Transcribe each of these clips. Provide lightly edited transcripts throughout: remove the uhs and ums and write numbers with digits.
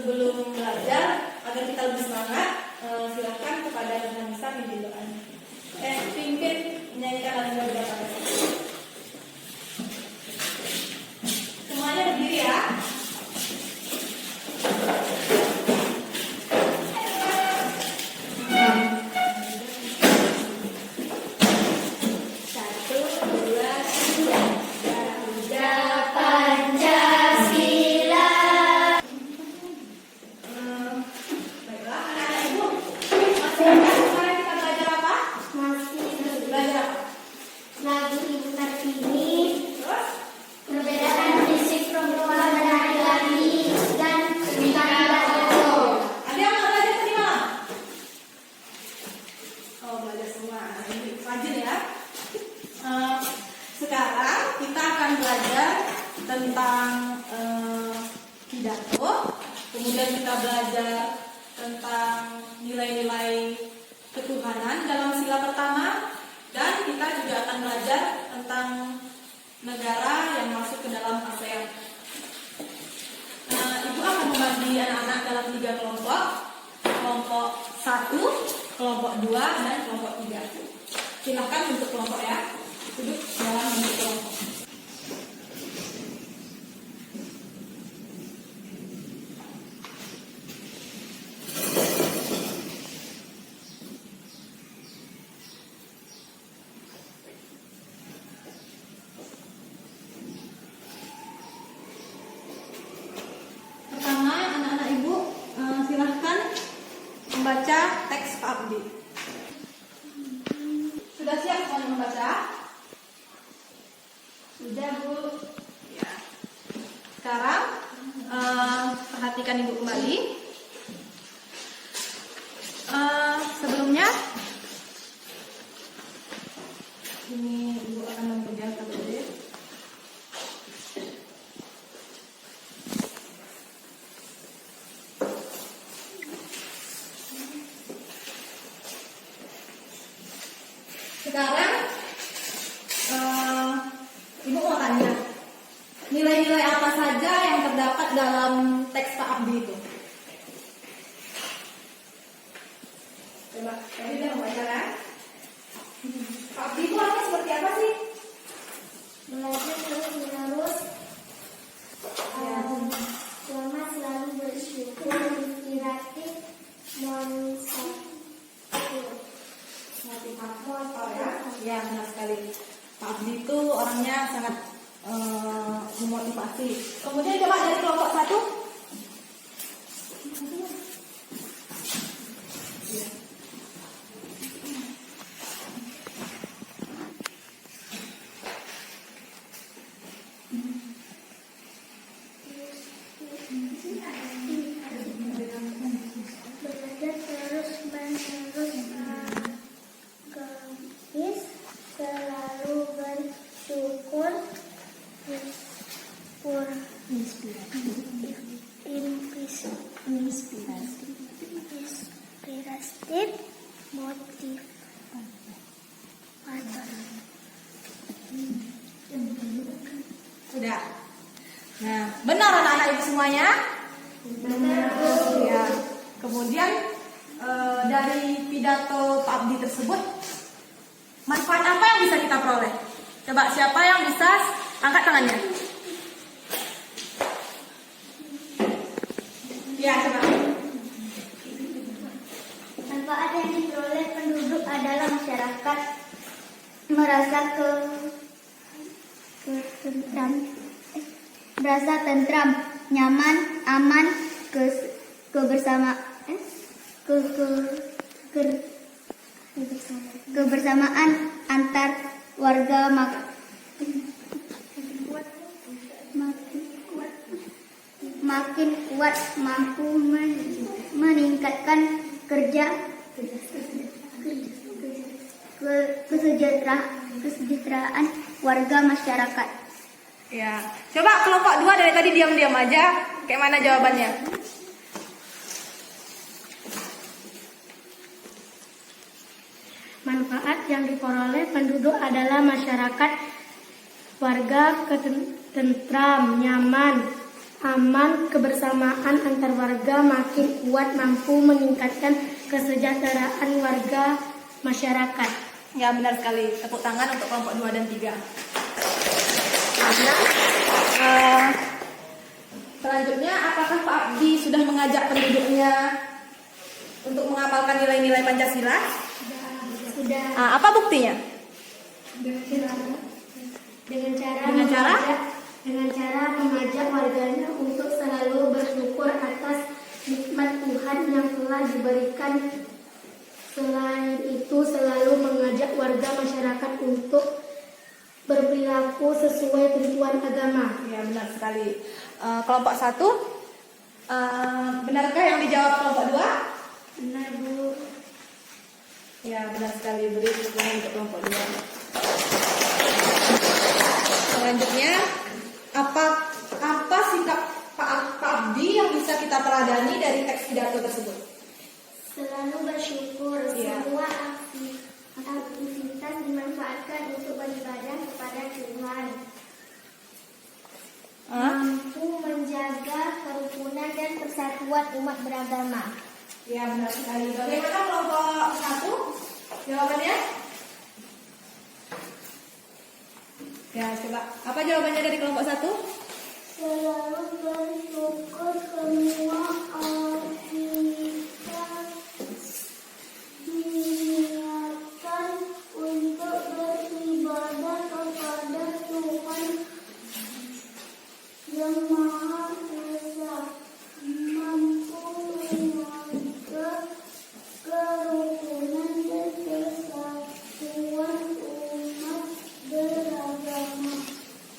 sebelum belajar agar kita lebih semangat, silahkan kepada yang bisa pimpin doanya. Pimpin menyanyikan lagu beberapa kali. Semuanya berdiri ya. Sekarang kita akan belajar tentang pidato, kemudian kita belajar tentang nilai-nilai ketuhanan dalam sila pertama, dan kita juga akan belajar tentang negara yang masuk ke dalam ASEAN. Ibu akan membagi anak-anak dalam 3 kelompok, kelompok 1, kelompok 2, dan kelompok 3. Silakan untuk kelompok ya. Duduk dalam bentuk kelompok. Pertama, anak-anak ibu silahkan membaca teks Pak Abdi. Sudah siap semuanya membaca? Sudah, Bu. Ya. Sekarang perhatikan Ibu kembali. Sebelumnya ini Ibu akan memegang tablet. Sekarang Ibu mau tanya, nilai-nilai apa saja yang terdapat dalam teks Pak Abdi itu? Coba, tadi udah membaca kan? Pak Abdi itu orangnya seperti apa sih? Belajar terus-menerus, selama selalu bersyukur, inspiratif, motivator ya? Ya, benar sekali. Pak Abdi itu orangnya sangat memotivasi. Kemudian coba dari kelompok 1. belajar terus-menerus, selalu bersyukur, inspiratif, motivator. Sudah. Nah, benar anak-anak ibu semuanya? Benar. Ya. Kemudian dari pidato Pak Abdi tersebut, manfaat apa yang bisa kita peroleh? Coba siapa yang bisa angkat tangannya? Ya, coba. Manfaat yang diperoleh penduduk adalah masyarakat merasa tentram, nyaman, aman, kebersamaan antar warga makin kuat, mampu meningkatkan kesejahteraan warga masyarakat. Ya. Coba kelompok 2 dari tadi diam-diam aja. Kayak mana jawabannya? Manfaat yang diperoleh penduduk adalah masyarakat warga tentram, nyaman, aman, kebersamaan antar warga makin kuat, mampu meningkatkan kesejahteraan warga masyarakat. Ya, benar sekali. Tepuk tangan untuk kelompok 2 dan 3. Selanjutnya, apakah Pak Abdi sudah mengajak penduduknya untuk mengamalkan nilai-nilai Pancasila? Sudah. Apa buktinya? Dengan cara mengajak warganya untuk selalu bersyukur atas nikmat Tuhan yang telah diberikan. Selain itu, selalu mengajak warga masyarakat untuk berperilaku sesuai tujuan agama. Ya, benar sekali. Kelompok 1, benarkah yang dijawab kelompok 2? Benar, Bu. Ya, benar sekali. Beri dukungan untuk kelompok 2. Selanjutnya, apa sikap Pak Abdi yang bisa kita teladani dari teks pidato tersebut? Selalu bersyukur. Iya. Semua aktivitas dimanfaatkan untuk beribadah kepada Tuhan. Mampu menjaga kerukunan dan persatuan umat beragama. Ya, benar sekali. Bagaimana kelompok 1? Jawabannya? Ya, coba. Apa jawabannya dari kelompok 1? Selalu bersyukur. Semua aktivitas diniatkan untuk beribadah kepada Tuhan yang Maha Esa. Mampu menjaga kerukunan dan persatuan umat beragama.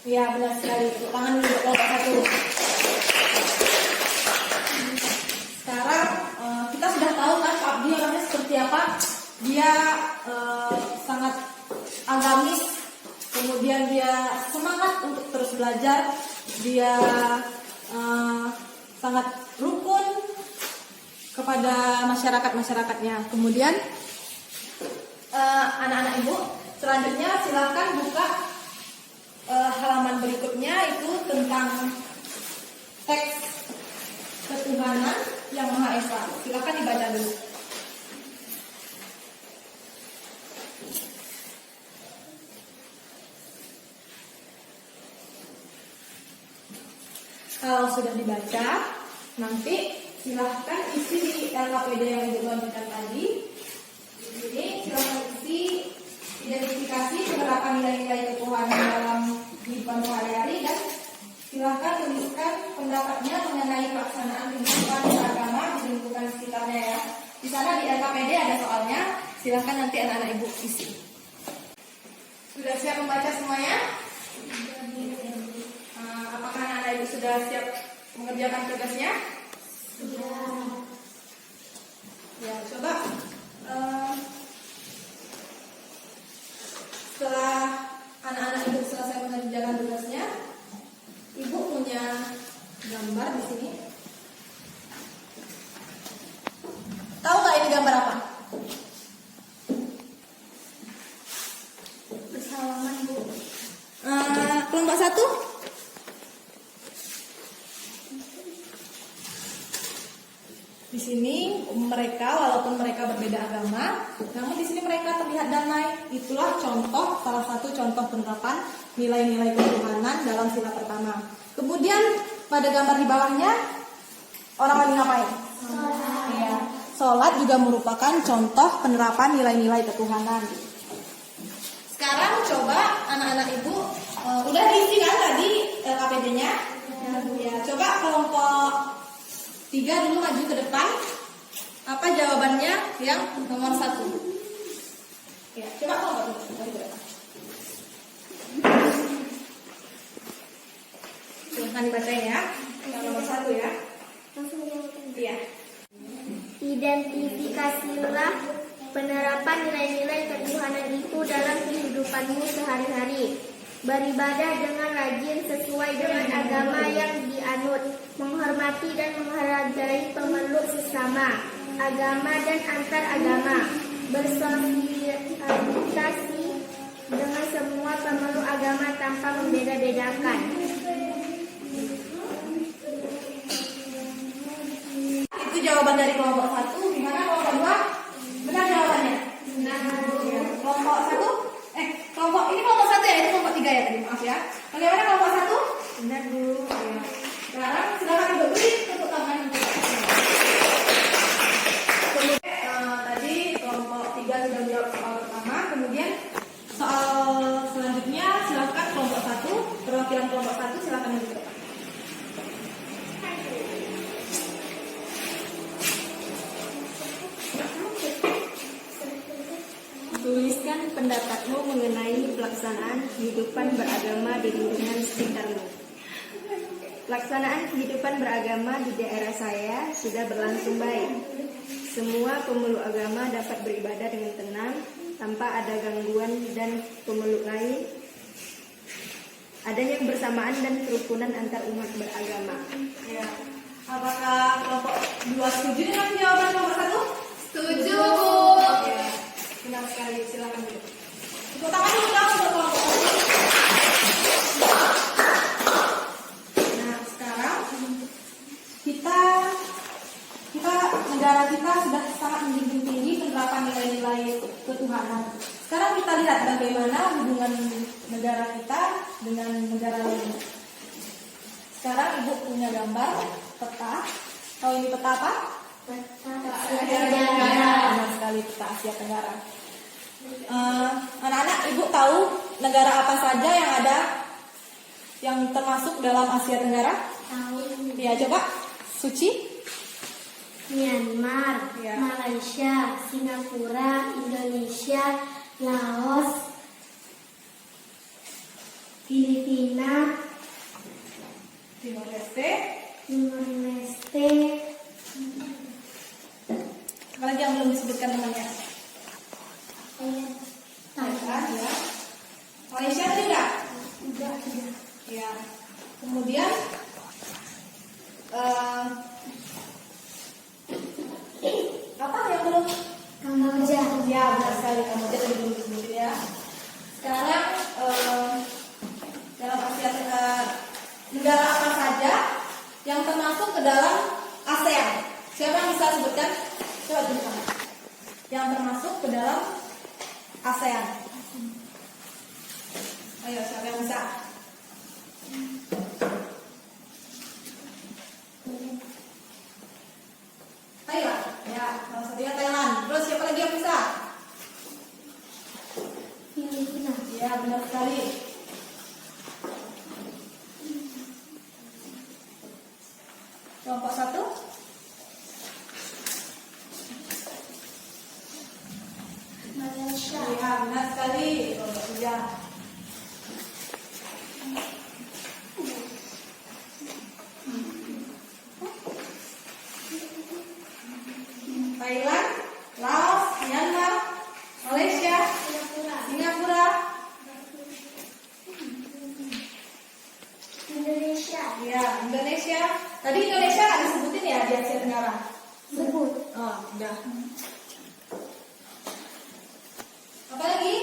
Ya, benar sekali. Tepuk tangan untuk kelompok 1. Sekarang kita sudah tahu kan Pak Abdi orangnya seperti apa. Dia sangat agamis, kemudian dia semangat untuk terus belajar. Dia sangat rukun kepada masyarakatnya. Kemudian anak-anak ibu, selanjutnya silakan buka halaman berikutnya, itu tentang teks ketuhanan yang Maha Esa. Silakan dibaca dulu. Kalau sudah dibaca, nanti silahkan isi di LKPD yang Ibu lanjutkan tadi. Ini silahkan isi identifikasi penerapan nilai-nilai ketuhanan dalam kehidupan sehari-hari, dan silahkan tuliskan pendapatnya mengenai pelaksanaan kehidupan beragama di lingkungan sekitarnya ya. Di sana di LKPD ada soalnya, silahkan nanti anak-anak ibu isi. Sudah siap membaca semuanya? Apakah anak-anak ibu sudah siap mengerjakan tugasnya? Sudah. Ya, coba. Setelah anak-anak ibu selesai mengerjakan tugasnya, ibu punya gambar di sini. Tahu nggak ini gambar apa? Bersalaman, Bu. Kelompok 1? Di sini mereka, walaupun mereka berbeda agama, namun di sini mereka terlihat damai. Itulah contoh, salah satu contoh penerapan nilai-nilai ketuhanan dalam sila pertama. Kemudian pada gambar di bawahnya, orang lagi ngapain? Sholat. Ya, sholat juga merupakan contoh penerapan nilai-nilai ketuhanan. Sekarang coba anak-anak ibu, udah diisi kan tadi LKPD-nya? Ya, coba kelompok 3 dulu maju ke depan. Apa jawabannya yang nomor 1? Ya, coba kelompok 3 maju ke depan. Silahkan dibacain ya. Yang nomor 1 ya. Langsung jawabkan. Iya. Identifikasilah penerapan nilai-nilai ketuhanan itu dalam kehidupanmu sehari-hari. Beribadah dengan rajin sesuai dengan agama yang dianut. Menghormati dan menghargai pemeluk sesama, agama dan antar agama. Bersosialisasi dengan semua pemeluk agama tanpa membeda-bedakan. jawaban dari kelompok 1. Gimana kelompok 2? Benar jawabannya? Benar. Kelompok 1? Kelompok 1 ya, itu kelompok 3 ya tadi, maaf ya. Bagaimana kelompok 1? Benar, Bu. Ya. Sekarang silakan Ibu beri tepuk tangan untuk tadi kelompok 3 sudah menjawab soal pertama, kemudian soal selanjutnya silakan kelompok 1, perwakilan kelompok 1 silakan Ibu. Tuliskan pendapatmu mengenai pelaksanaan kehidupan beragama di lingkungan sekitarmu. Pelaksanaan kehidupan beragama di daerah saya sudah berlangsung baik. Semua pemeluk agama dapat beribadah dengan tenang, tanpa ada gangguan dan pemeluk lain. Adanya kebersamaan dan kerukunan antar umat beragama. Ya. Apakah kelompok 2 setuju dengan jawaban kelompok 1? Setuju, Bu. Ya. Benar sekali, silakan Bu. Tepuk tangan dulu dong untuk kelompok 1. Nah, sekarang negara kita sudah sangat menjunjung tinggi penerapan nilai-nilai ketuhanan. Sekarang kita lihat bagaimana hubungan negara kita dengan negara lain. Sekarang Ibu punya gambar peta. Tahu ini peta apa? Asia Tenggara. Benar sekali, peta Asia Tenggara. Anak-anak, Ibu tahu negara apa saja yang termasuk dalam Asia Tenggara? Tahu. Ya, coba. Suci. Myanmar, Ya. Malaysia, Singapura, Indonesia, Laos, Filipina, Timor Leste. Timor Leste, Apalagi yang belum disebutkan namanya? Thailand. Ya. Malaysia tidak? Udah. Ya. Kemudian apa yang belum? Kamboja. Ya, benar sekali, Kamboja tadi belum disebutin ya. Sekarang dalam Asia Tenggara, negara apa saja yang termasuk ke dalam ASEAN? Siapa yang bisa sebutkan? Coba tunjukkan. Yang termasuk ke dalam ASEAN. Ayo, siapa yang bisa? Thailand. Ya, salah satunya Thailand. Terus siapa lagi yang bisa? Filipina. Ya, benar sekali. Kelompok 1. Malaysia. Ya, benar sekali. Kelompok 3. Thailand, Laos, Myanmar, Malaysia, Singapura, Indonesia. ya, Indonesia. Tadi Indonesia nggak disebutin ya di Asia Tenggara? Sebut. Oh, udah. Apa lagi?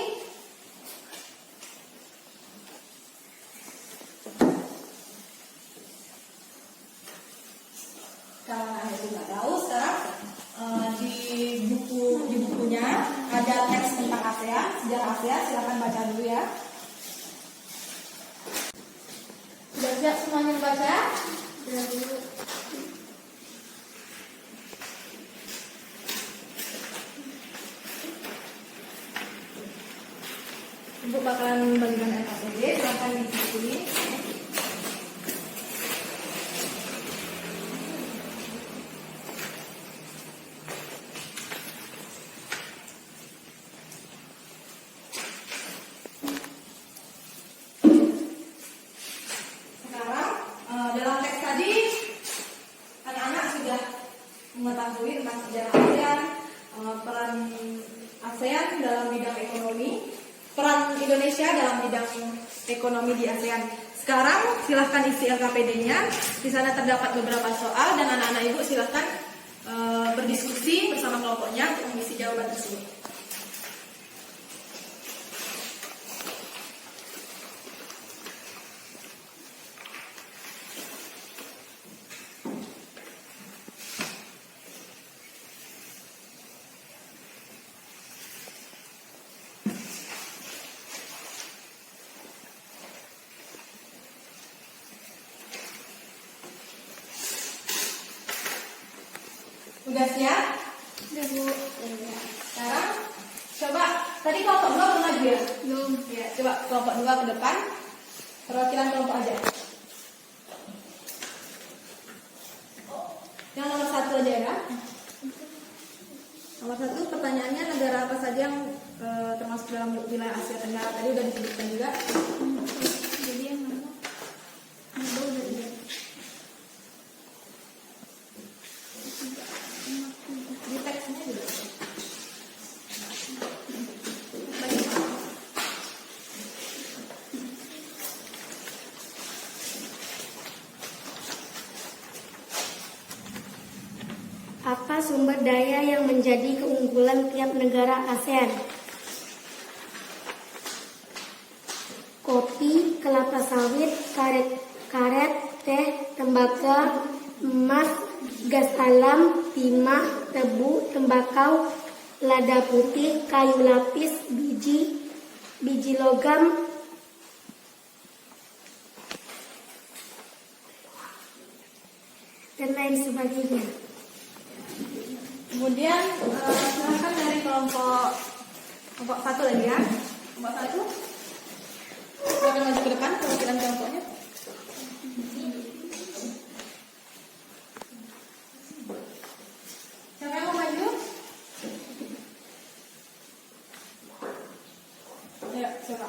Kalau Anda juga tahu sekarang di bukunya ada teks tentang ASEAN, sejarah ASEAN, silakan baca dulu ya. Sudah siap semuanya baca? Ibu bakalan bagikan LKPD, silakan diikuti. Sekarang dalam teks tadi anak-anak sudah mengetahui tentang sejarah ASEAN, peran ASEAN dalam bidang ekonomi, peran Indonesia dalam bidang ekonomi di ASEAN. Sekarang silahkan isi LKPD-nya. Di sana terdapat beberapa soal dan anak-anak ibu silahkan berdiskusi bersama kelompoknya untuk mengisi jawaban tersebut. Udah siap? Udah, Bu. Sekarang coba, tadi kelompok 2 belum maju ya? Belum. Ya, coba kelompok 2 ke depan. Perwakilan kelompok aja. Yang nomor 1 aja ya. Nomor 1 pertanyaannya, negara apa saja yang termasuk dalam wilayah Asia Tenggara? Tadi udah disebutkan juga. Jadi yang mana? Yang udah iya. Di teksnya juga. Apa sumber daya yang menjadi keunggulan tiap negara ASEAN? Kopi, kelapa sawit, karet, teh, tembakau, emas, gas alam, timah, tebu, tembakau, lada putih, kayu lapis, biji logam, dan lain sebagainya. Kemudian silakan dari kelompok 1 lagi ya. Kelompok 1. Silakan maju ke depan perwakilan kelompoknya. Siapa yang mau maju? Ayo, siapa?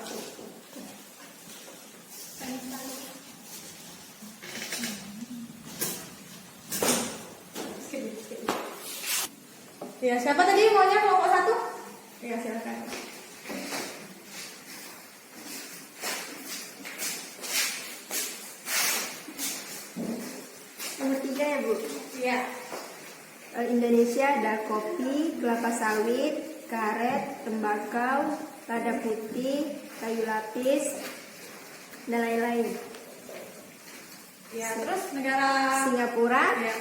Ya, siapa tadi maunya kelompok 1? Ya, silakan. Nomor 3 ya, Bu. Ya. Indonesia ada kopi, kelapa sawit, karet, tembakau, lada putih, kayu lapis, dan lain-lain. Ya, terus negara Singapura ya.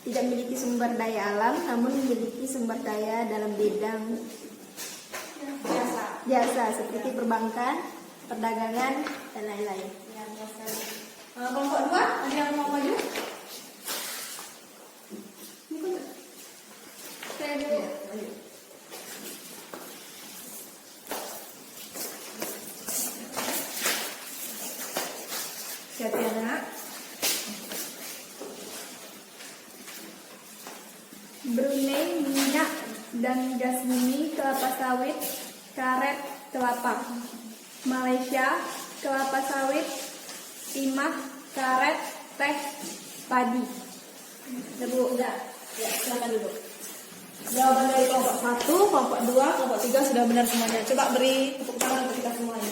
tidak memiliki sumber daya alam, namun memiliki sumber daya dalam bidang Biasa. jasa seperti perbankan, perdagangan, dan lain-lain. Ya, biasa. Kelompok 2, ada yang mau maju? Saya dulu. Siap ya, Nak? Brunei minyak dan gas bumi, kelapa sawit, karet, kelapa. Malaysia kelapa sawit, timah, karet, teh, padi. Bu, udah. Ya, silakan duduk. Jawaban dari kelompok 1, kelompok 2, kelompok 3 sudah benar semuanya. Coba beri tepuk tangan untuk kita semuanya.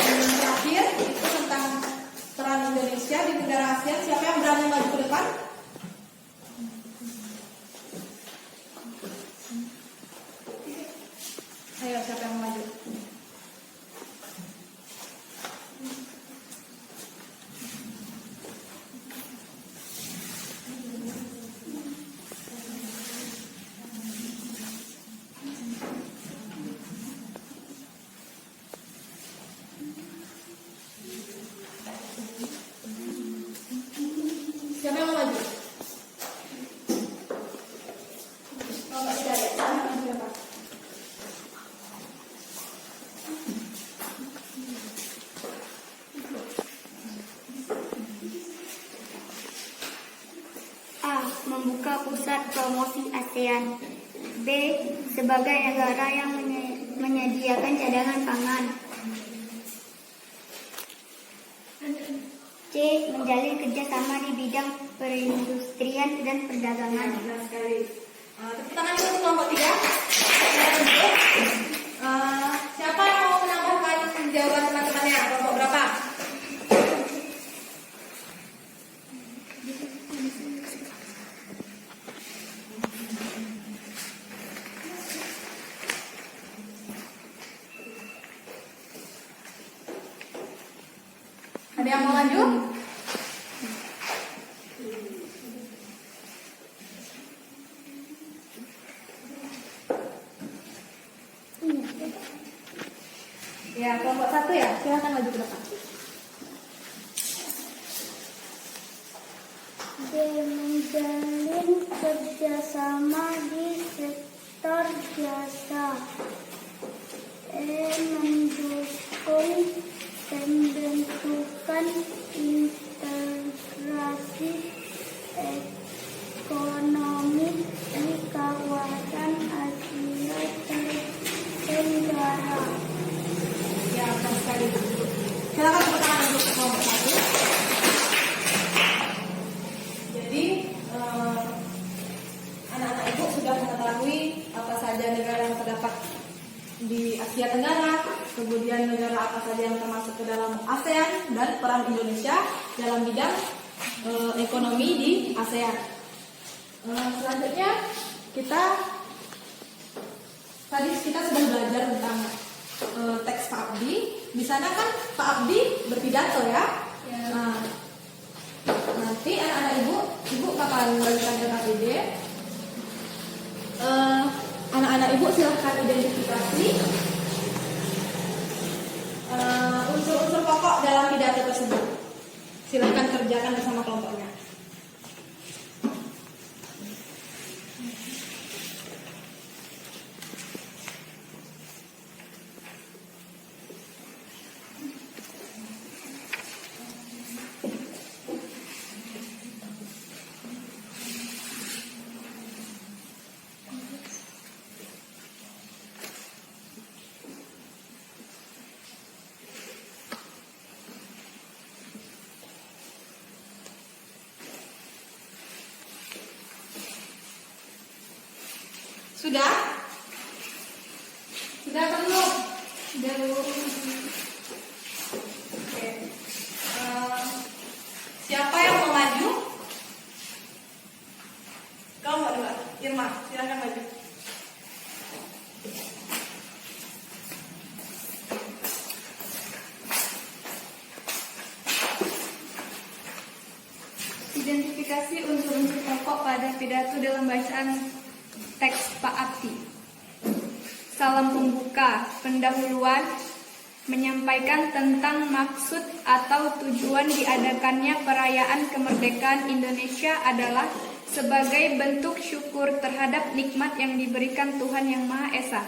Yang terakhir itu tentang peran Indonesia di negara ASEAN. Siapa yang berani maju ke depan? Ayo, siapa yang mau maju? Siapa yang mau maju? Oh, nggak tidak ada. Silakan, silakan. A. Membuka pusat promosi ASEAN. B. Sebagai negara yang menyediakan cadangan pangan. C. Menjalin kerjasama di bidang perindustrian dan perdagangan. Benar sekali. Tepuk tangan dulu untuk kelompok 3. Silakan duduk. Siapa yang mau menambahkan jawaban teman-temannya? Kelompok berapa? Ada yang mau maju? Ya, kelompok 1 ya. Silakan maju ke depan. menjalin kerjasama di sektor jasa. Mendukung pembentukan integrasi ekonomi di kawasan Asia Tenggara. Ya, benar sekali. Silakan tepuk tangan untuk kelompok 1. Jadi, anak-anak ibu sudah mengetahui apa saja negara yang terdapat di Asia Tenggara, kemudian negara apa saja yang termasuk ke dalam ASEAN, dan peran Indonesia dalam bidang ekonomi di ASEAN. Selanjutnya tadi kita sudah belajar tentang teks Pak Abdi. Di sana kan Pak Abdi berpidato ya. Nah, nanti anak-anak ibu kapan balikan ke KPD? Anak-anak ibu silahkan identifikasi unsur-unsur pokok dalam pidato tersebut. Silahkan kerjakan bersama kelompoknya. Sudah? Sudah atau belum? Sudah belum. Oke. Siapa yang mau maju? Kau mau dua? Irma, silakan maju. Identifikasi unsur-unsur pokok pada pidato dalam bacaan teks Pak Abdi. Salam pembuka, pendahuluan, menyampaikan tentang maksud atau tujuan diadakannya perayaan kemerdekaan Indonesia adalah sebagai bentuk syukur terhadap nikmat yang diberikan Tuhan Yang Maha Esa,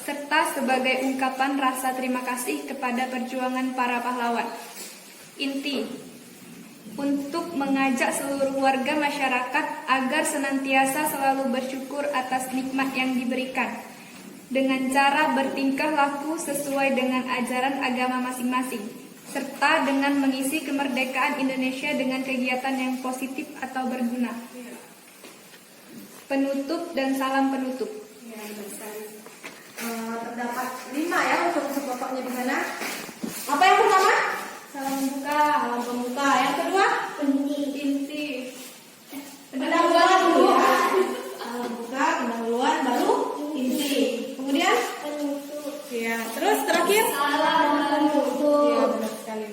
serta sebagai ungkapan rasa terima kasih kepada perjuangan para pahlawan. Inti, untuk mengajak seluruh warga masyarakat agar senantiasa selalu bersyukur atas nikmat yang diberikan, dengan cara bertingkah laku sesuai dengan ajaran agama masing-masing, serta dengan mengisi kemerdekaan Indonesia dengan kegiatan yang positif atau berguna. Penutup dan salam penutup. Ya, benar sekali. Terdapat 5 ya unsur pokoknya di sana. Apa yang pertama? Salam pembuka. Yang kedua? Inti. Pendahuluan dulu ya. Salam pembuka, pendahuluan, baru inti. Kemudian? Penutup. Ya, terus terakhir? Salam penutup. Ya, benar sekali.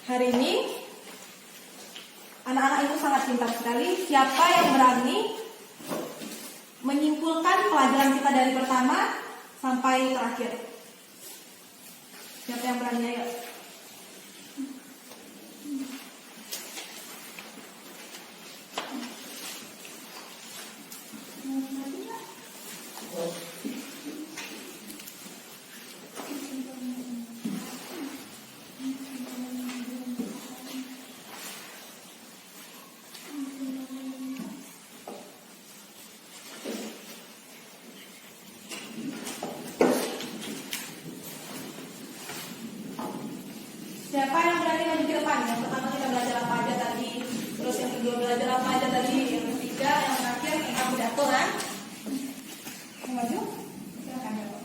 Hari ini anak-anak itu sangat pintar sekali. Siapa yang berani menyimpulkan pelajaran kita dari pertama sampai terakhir? Siapa yang berani? Ayo. Siapa yang berani maju ke depan? Yang pertama kita belajar apa aja tadi, terus yang kedua belajar apa aja tadi, yang ketiga, yang terakhir tentang pidato kan? Yang maju? Silakan ya Pak.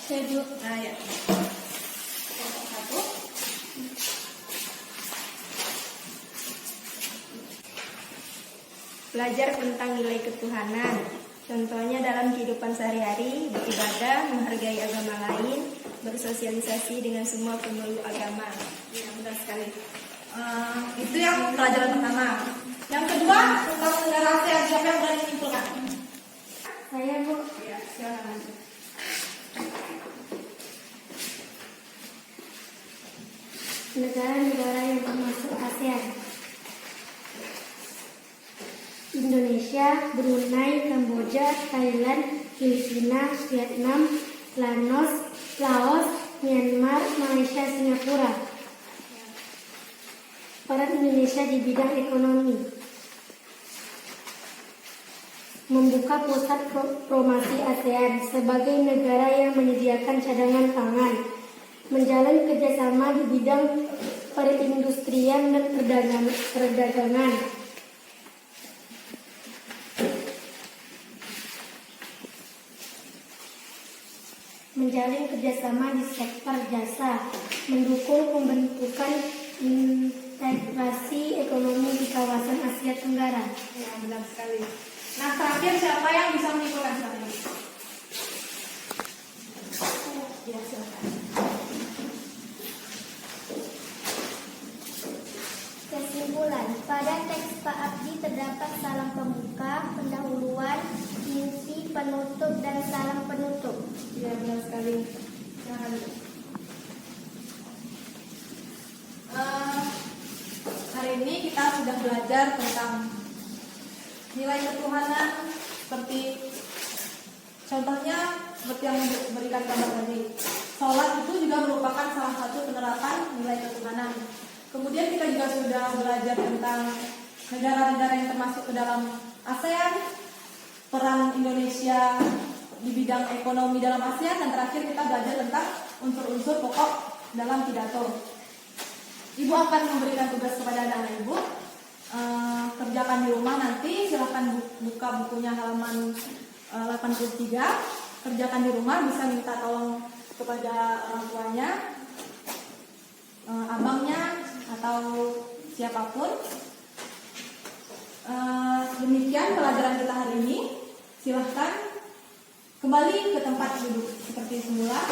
Saya dulu. Nah ya. Kelompok 1. Belajar tentang nilai ketuhanan. Contohnya dalam kehidupan sehari-hari, beribadah, menghargai agama lain, bersosialisasi dengan semua pemeluk agama. Ya, benar sekali. Itu yang pelajaran pertama. Yang kedua tentang negara ASEAN. Siapa yang berani menyimpulkan? Saya Bu. Ya, silakan. Negara-negara yang termasuk ASEAN: Indonesia, Brunei, Kamboja, Thailand, Filipina, Vietnam, Laos, Myanmar, Malaysia, Singapura. Peran Indonesia di bidang ekonomi: membuka pusat promosi ASEAN sebagai negara yang menyediakan cadangan pangan, menjalin kerjasama di bidang perindustrian dan perdagangan, menjalin kerjasama di sektor jasa, mendukung pembentukan integrasi ekonomi di kawasan Asia Tenggara. Ya, benar sekali. Nah, terakhir siapa yang bisa menyimpulkan silakan? Ya, silakan. Kesimpulan, pada teks Pak Abdi terdapat salam pembuka, pendahuluan, inti, penutup, dan salam penutup. Ya, benar sekali. Silakan. Hari ini kita sudah belajar tentang nilai ketuhanan, seperti contohnya seperti yang diberikan gambar tadi. Sholat itu juga merupakan salah satu penerapan nilai ketuhanan. Kemudian kita juga sudah belajar tentang negara-negara yang termasuk ke dalam ASEAN, peran Indonesia di bidang ekonomi dalam ASEAN, dan terakhir kita belajar tentang unsur-unsur pokok dalam pidato. Ibu akan memberikan tugas kepada anak-anak ibu. Kerjakan di rumah nanti, silahkan buka bukunya halaman 83. Kerjakan di rumah, bisa minta tolong kepada orang tuanya, abangnya, atau siapapun. Demikian pelajaran kita hari ini. Silahkan kembali ke tempat duduk seperti semula.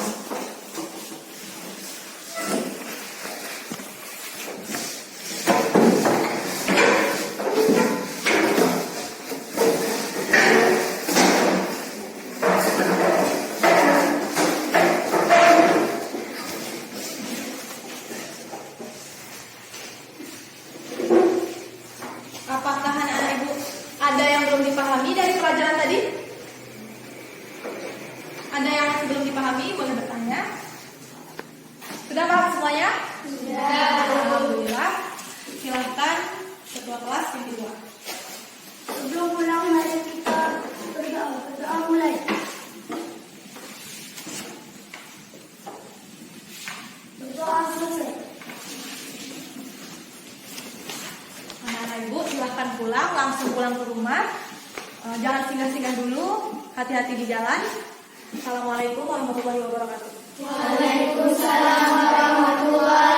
Apakah anak-anak ibu ada yang belum dipahami dari pelajaran tadi? Ada yang masih belum dipahami? Boleh bertanya. Sudah paham semuanya? Sudah. Alhamdulillah. Silahkan ketua kelas yang kedua. Sebelum pulang mari kita berdoa mulai. Berdoa selesai. Anak-anak ibu silahkan pulang, langsung pulang ke rumah. Jangan singgah-singgah dulu. Hati-hati di jalan. Assalamualaikum warahmatullahi wabarakatuh. Waalaikumsalam warahmatullahi